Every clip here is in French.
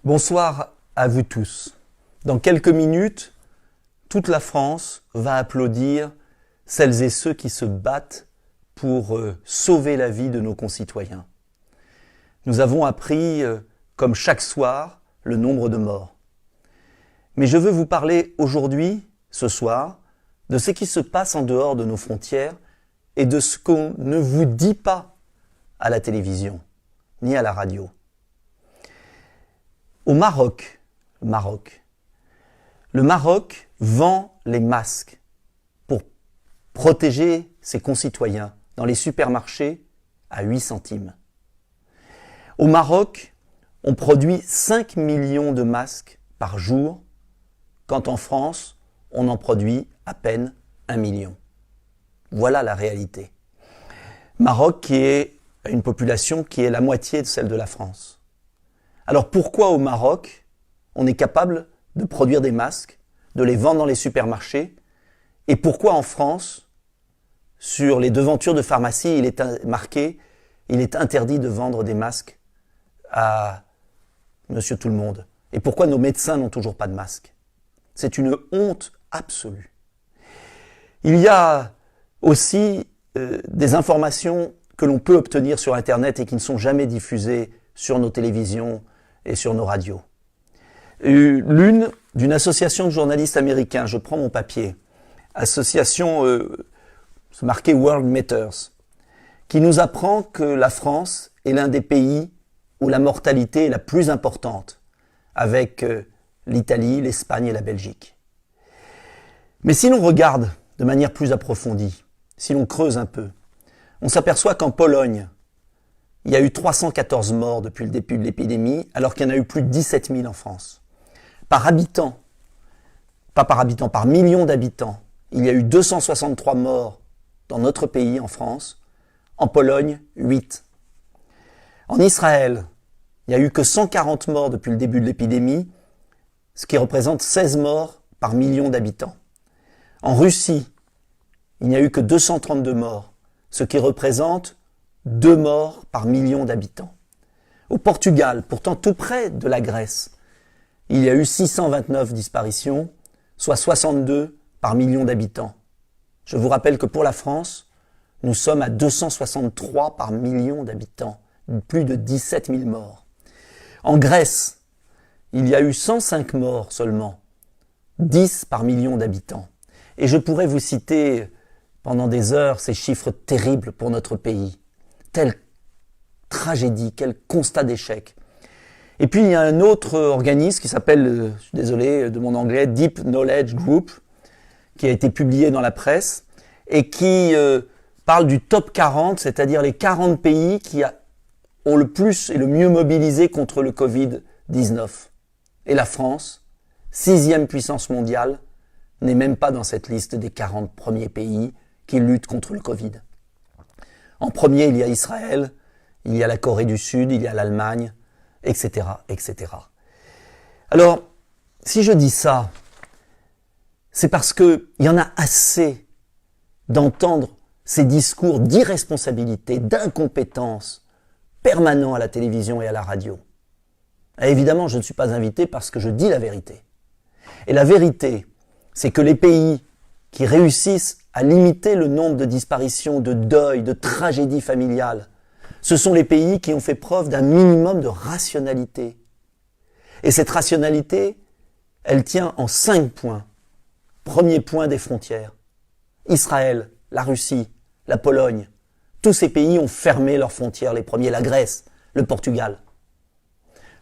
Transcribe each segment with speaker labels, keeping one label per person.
Speaker 1: Bonsoir à vous tous. Dans quelques minutes, toute la France va applaudir celles et ceux qui se battent pour sauver la vie de nos concitoyens. Nous avons appris, comme chaque soir, le nombre de morts. Mais je veux vous parler aujourd'hui, ce soir, de ce qui se passe en dehors de nos frontières et de ce qu'on ne vous dit pas à la télévision, ni à la radio. Au Maroc, le Maroc vend les masques pour protéger ses concitoyens dans les supermarchés à 8 centimes. Au Maroc, on produit 5 millions de masques par jour, quand en France, on en produit à peine 1 million. Voilà la réalité. Maroc qui est une population qui est la moitié de celle de la France. Alors pourquoi au Maroc, on est capable de produire des masques, de les vendre dans les supermarchés, et pourquoi en France, sur les devantures de pharmacie, il est marqué « Il est interdit de vendre des masques à Monsieur Tout-le-Monde ». Et pourquoi nos médecins n'ont toujours pas de masques? C'est une honte absolue. Il y a aussi des informations que l'on peut obtenir sur Internet et qui ne sont jamais diffusées sur nos télévisions et sur nos radios. L'une d'une association de journalistes américains, je prends mon papier, association, c'est marqué World Matters, qui nous apprend que la France est l'un des pays où la mortalité est la plus importante, avec l'Italie, l'Espagne et la Belgique. Mais si l'on regarde de manière plus approfondie, si l'on creuse un peu, on s'aperçoit qu'en Pologne, il y a eu 314 morts depuis le début de l'épidémie, alors qu'il y en a eu plus de 17 000 en France. Par habitant, pas par habitant, par million d'habitants, il y a eu 263 morts dans notre pays, en France. En Pologne, 8. En Israël, il n'y a eu que 140 morts depuis le début de l'épidémie, ce qui représente 16 morts par million d'habitants. En Russie, il n'y a eu que 232 morts, ce qui représente 2 morts par million d'habitants. Au Portugal, pourtant tout près de la Grèce, il y a eu 629 disparitions, soit 62 par million d'habitants. Je vous rappelle que pour la France, nous sommes à 263 par million d'habitants, plus de 17 000 morts. En Grèce, il y a eu 105 morts seulement, 10 par million d'habitants. Et je pourrais vous citer pendant des heures ces chiffres terribles pour notre pays. Telle tragédie, quel constat d'échec. Et puis il y a un autre organisme qui s'appelle, je suis désolé de mon anglais, Deep Knowledge Group, qui a été publié dans la presse et qui parle du top 40, c'est-à-dire les 40 pays qui ont le plus et le mieux mobilisé contre le Covid-19. Et la France, 6e puissance mondiale, n'est même pas dans cette liste des 40 premiers pays qui luttent contre le Covid. En premier, il y a Israël, il y a la Corée du Sud, il y a l'Allemagne, etc., etc. Alors, si je dis ça, c'est parce qu'il y en a assez d'entendre ces discours d'irresponsabilité, d'incompétence permanents à la télévision et à la radio. Et évidemment, je ne suis pas invité parce que je dis la vérité. Et la vérité, c'est que les pays qui réussissent à limiter le nombre de disparitions, de deuils, de tragédies familiales, ce sont les pays qui ont fait preuve d'un minimum de rationalité. Et cette rationalité, elle tient en 5 points. Premier point, des frontières. Israël, la Russie, la Pologne, tous ces pays ont fermé leurs frontières, les premiers, la Grèce, le Portugal.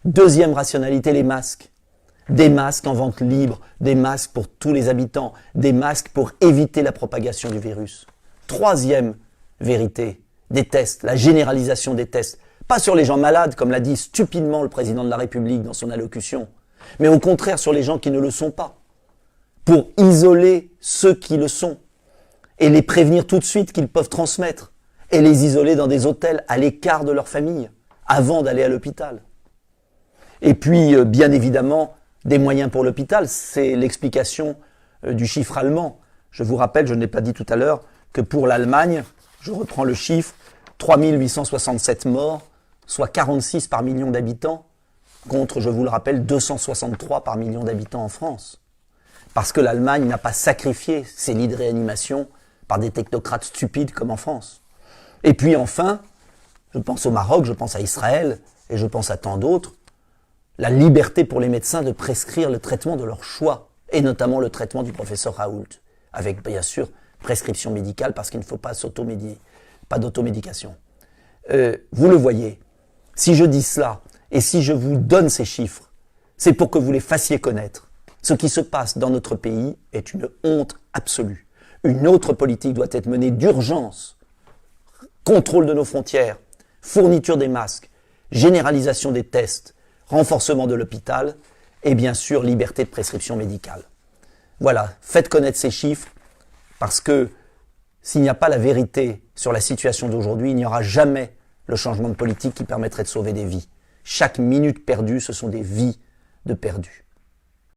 Speaker 1: Deuxième rationalité, les masques. Des masques en vente libre, des masques pour tous les habitants, des masques pour éviter la propagation du virus. Troisième vérité, des tests, la généralisation des tests. Pas sur les gens malades, comme l'a dit stupidement le président de la République dans son allocution, mais au contraire sur les gens qui ne le sont pas, pour isoler ceux qui le sont et les prévenir tout de suite qu'ils peuvent transmettre et les isoler dans des hôtels à l'écart de leur famille avant d'aller à l'hôpital. Et puis, bien évidemment, des moyens pour l'hôpital, c'est l'explication du chiffre allemand. Je vous rappelle, je ne l'ai pas dit tout à l'heure, que pour l'Allemagne, je reprends le chiffre, 3 867 morts, soit 46 par million d'habitants, contre, je vous le rappelle, 263 par million d'habitants en France. Parce que l'Allemagne n'a pas sacrifié ses lits de réanimation par des technocrates stupides comme en France. Et puis enfin, je pense au Maroc, je pense à Israël, et je pense à tant d'autres, la liberté pour les médecins de prescrire le traitement de leur choix, et notamment le traitement du professeur Raoult, avec bien sûr prescription médicale, parce qu'il ne faut pas pas d'automédication. Vous le voyez, si je dis cela, et si je vous donne ces chiffres, c'est pour que vous les fassiez connaître. Ce qui se passe dans notre pays est une honte absolue. Une autre politique doit être menée d'urgence. Contrôle de nos frontières, fourniture des masques, généralisation des tests, renforcement de l'hôpital et bien sûr liberté de prescription médicale. Voilà, faites connaître ces chiffres parce que s'il n'y a pas la vérité sur la situation d'aujourd'hui, il n'y aura jamais le changement de politique qui permettrait de sauver des vies. Chaque minute perdue, ce sont des vies de perdues.